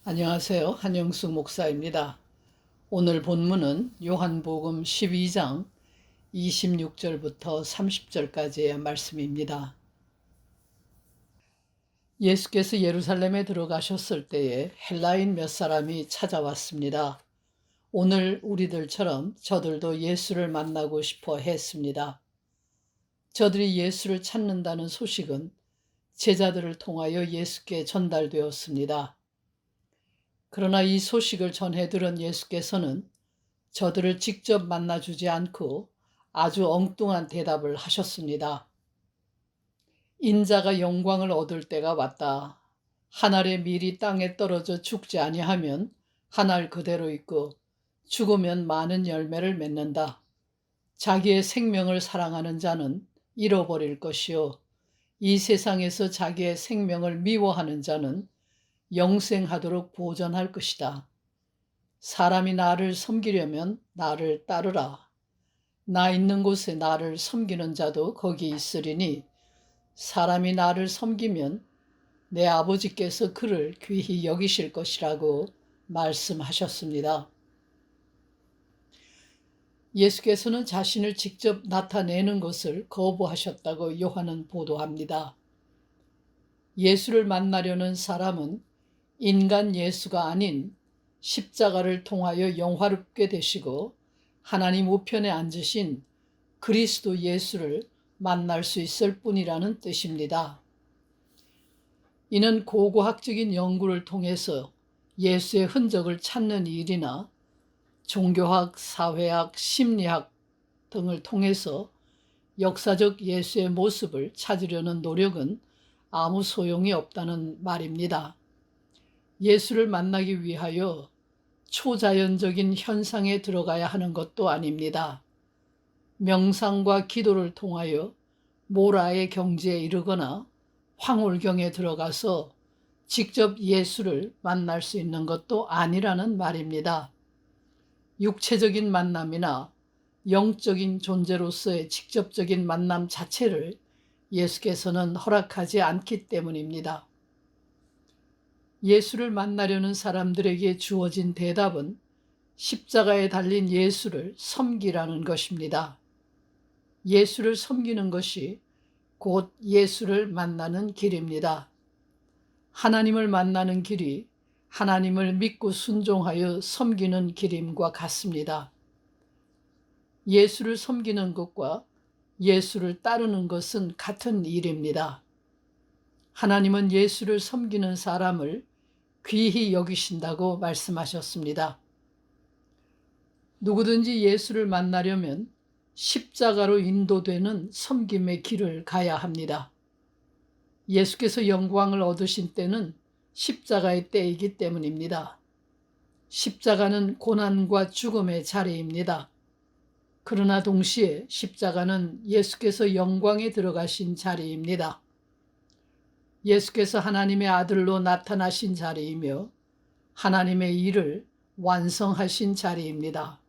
안녕하세요. 한영숙 목사입니다. 오늘 본문은 요한복음 12장 26절부터 30절까지의 말씀입니다. 예수께서 예루살렘에 들어가셨을 때에 헬라인 몇 사람이 찾아왔습니다. 오늘 우리들처럼 저들도 예수를 만나고 싶어 했습니다. 저들이 예수를 찾는다는 소식은 제자들을 통하여 예수께 전달되었습니다. 그러나 이 소식을 전해 들은 예수께서는 저들을 직접 만나주지 않고 아주 엉뚱한 대답을 하셨습니다. 인자가 영광을 얻을 때가 왔다. 한 알의 밀이 땅에 떨어져 죽지 아니하면 한 알 그대로 있고 죽으면 많은 열매를 맺는다. 자기의 생명을 사랑하는 자는 잃어버릴 것이요 이 세상에서 자기의 생명을 미워하는 자는 영생하도록 보존할 것이다. 사람이 나를 섬기려면 나를 따르라. 나 있는 곳에 나를 섬기는 자도 거기 있으리니 사람이 나를 섬기면 내 아버지께서 그를 귀히 여기실 것이라고 말씀하셨습니다. 예수께서는 자신을 직접 나타내는 것을 거부하셨다고 요한은 보도합니다. 예수를 만나려는 사람은 인간 예수가 아닌 십자가를 통하여 영화롭게 되시고 하나님 우편에 앉으신 그리스도 예수를 만날 수 있을 뿐이라는 뜻입니다. 이는 고고학적인 연구를 통해서 예수의 흔적을 찾는 일이나 종교학, 사회학, 심리학 등을 통해서 역사적 예수의 모습을 찾으려는 노력은 아무 소용이 없다는 말입니다. 예수를 만나기 위하여 초자연적인 현상에 들어가야 하는 것도 아닙니다. 명상과 기도를 통하여 모라의 경지에 이르거나 황홀경에 들어가서 직접 예수를 만날 수 있는 것도 아니라는 말입니다. 육체적인 만남이나 영적인 존재로서의 직접적인 만남 자체를 예수께서는 허락하지 않기 때문입니다. 예수를 만나려는 사람들에게 주어진 대답은 십자가에 달린 예수를 섬기라는 것입니다. 예수를 섬기는 것이 곧 예수를 만나는 길입니다. 하나님을 만나는 길이 하나님을 믿고 순종하여 섬기는 길임과 같습니다. 예수를 섬기는 것과 예수를 따르는 것은 같은 일입니다. 하나님은 예수를 섬기는 사람을 귀히 여기신다고 말씀하셨습니다. 누구든지 예수를 만나려면 십자가로 인도되는 섬김의 길을 가야 합니다. 예수께서 영광을 얻으신 때는 십자가의 때이기 때문입니다. 십자가는 고난과 죽음의 자리입니다. 그러나 동시에 십자가는 예수께서 영광에 들어가신 자리입니다. 예수께서 하나님의 아들로 나타나신 자리이며 하나님의 일을 완성하신 자리입니다.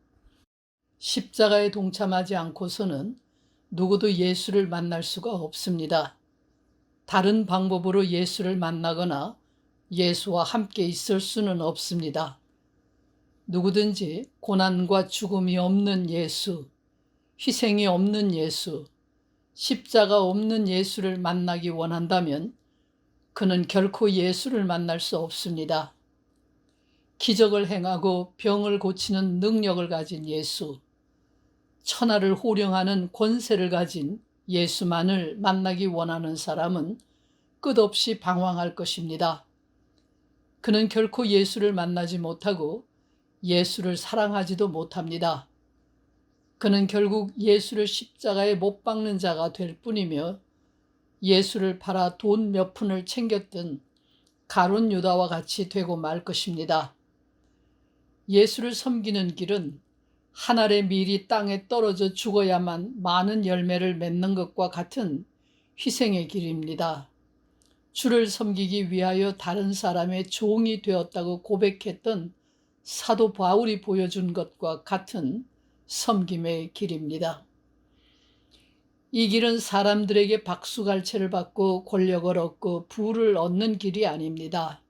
십자가에 동참하지 않고서는 누구도 예수를 만날 수가 없습니다. 다른 방법으로 예수를 만나거나 예수와 함께 있을 수는 없습니다. 누구든지 고난과 죽음이 없는 예수, 희생이 없는 예수, 십자가 없는 예수를 만나기 원한다면 그는 결코 예수를 만날 수 없습니다. 기적을 행하고 병을 고치는 능력을 가진 예수, 천하를 호령하는 권세를 가진 예수만을 만나기 원하는 사람은 끝없이 방황할 것입니다. 그는 결코 예수를 만나지 못하고 예수를 사랑하지도 못합니다. 그는 결국 예수를 십자가에 못 박는 자가 될 뿐이며 예수를 팔아 돈 몇 푼을 챙겼던 가룟 유다와 같이 되고 말 것입니다. 예수를 섬기는 길은 한 알의 밀이 땅에 떨어져 죽어야만 많은 열매를 맺는 것과 같은 희생의 길입니다. 주를 섬기기 위하여 다른 사람의 종이 되었다고 고백했던 사도 바울이 보여준 것과 같은 섬김의 길입니다. 이 길은 사람들에게 박수갈채를 받고 권력을 얻고 부를 얻는 길이 아닙니다.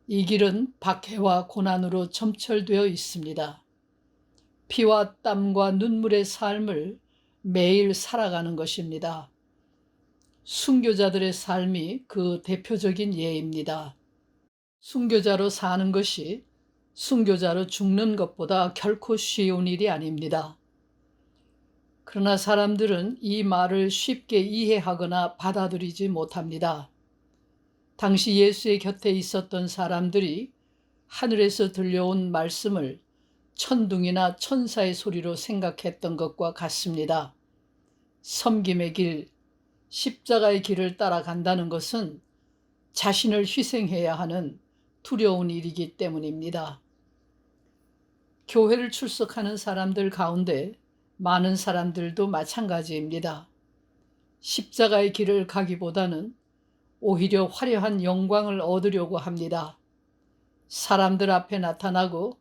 이 길은 박해와 고난으로 점철되어 있습니다. 피와 땀과 눈물의 삶을 매일 살아가는 것입니다. 순교자들의 삶이 그 대표적인 예입니다. 순교자로 사는 것이 순교자로 죽는 것보다 결코 쉬운 일이 아닙니다. 그러나 사람들은 이 말을 쉽게 이해하거나 받아들이지 못합니다. 당시 예수의 곁에 있었던 사람들이 하늘에서 들려온 말씀을 천둥이나 천사의 소리로 생각했던 것과 같습니다. 섬김의 길, 십자가의 길을 따라간다는 것은 자신을 희생해야 하는 두려운 일이기 때문입니다. 교회를 출석하는 사람들 가운데 많은 사람들도 마찬가지입니다. 십자가의 길을 가기보다는 오히려 화려한 영광을 얻으려고 합니다. 사람들 앞에 나타나고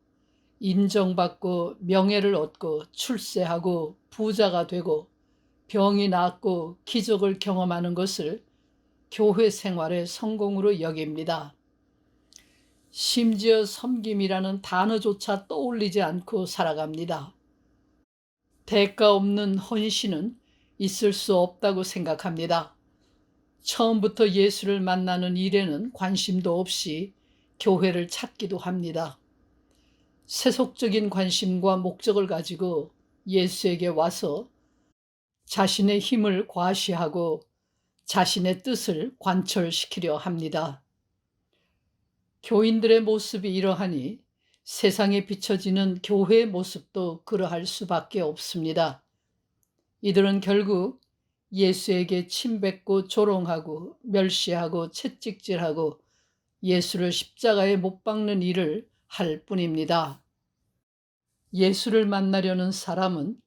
인정받고 명예를 얻고 출세하고 부자가 되고 병이 낫고 기적을 경험하는 것을 교회 생활의 성공으로 여깁니다. 심지어 섬김이라는 단어조차 떠올리지 않고 살아갑니다. 대가 없는 헌신은 있을 수 없다고 생각합니다. 처음부터 예수를 만나는 일에는 관심도 없이 교회를 찾기도 합니다. 세속적인 관심과 목적을 가지고 예수에게 와서 자신의 힘을 과시하고 자신의 뜻을 관철시키려 합니다. 교인들의 모습이 이러하니 세상에 비춰지는 교회의 모습도 그러할 수밖에 없습니다. 이들은 결국 예수에게 침뱉고 조롱하고 멸시하고 채찍질하고 예수를 십자가에 못 박는 일을 할 뿐입니다. 예수를 만나려는 사람은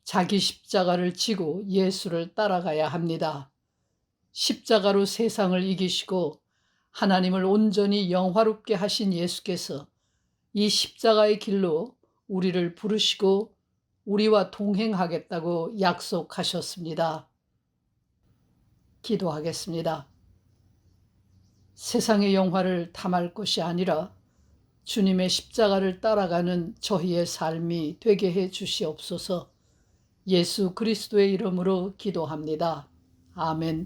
자기 십자가를 지고 예수를 따라가야 합니다. 십자가로 세상을 이기시고 하나님을 온전히 영화롭게 하신 예수께서 이 십자가의 길로 우리를 부르시고 우리와 동행하겠다고 약속하셨습니다. 기도하겠습니다. 세상의 영화를 탐할 것이 아니라 주님의 십자가를 따라가는 저희의 삶이 되게 해 주시옵소서. 예수 그리스도의 이름으로 기도합니다. 아멘.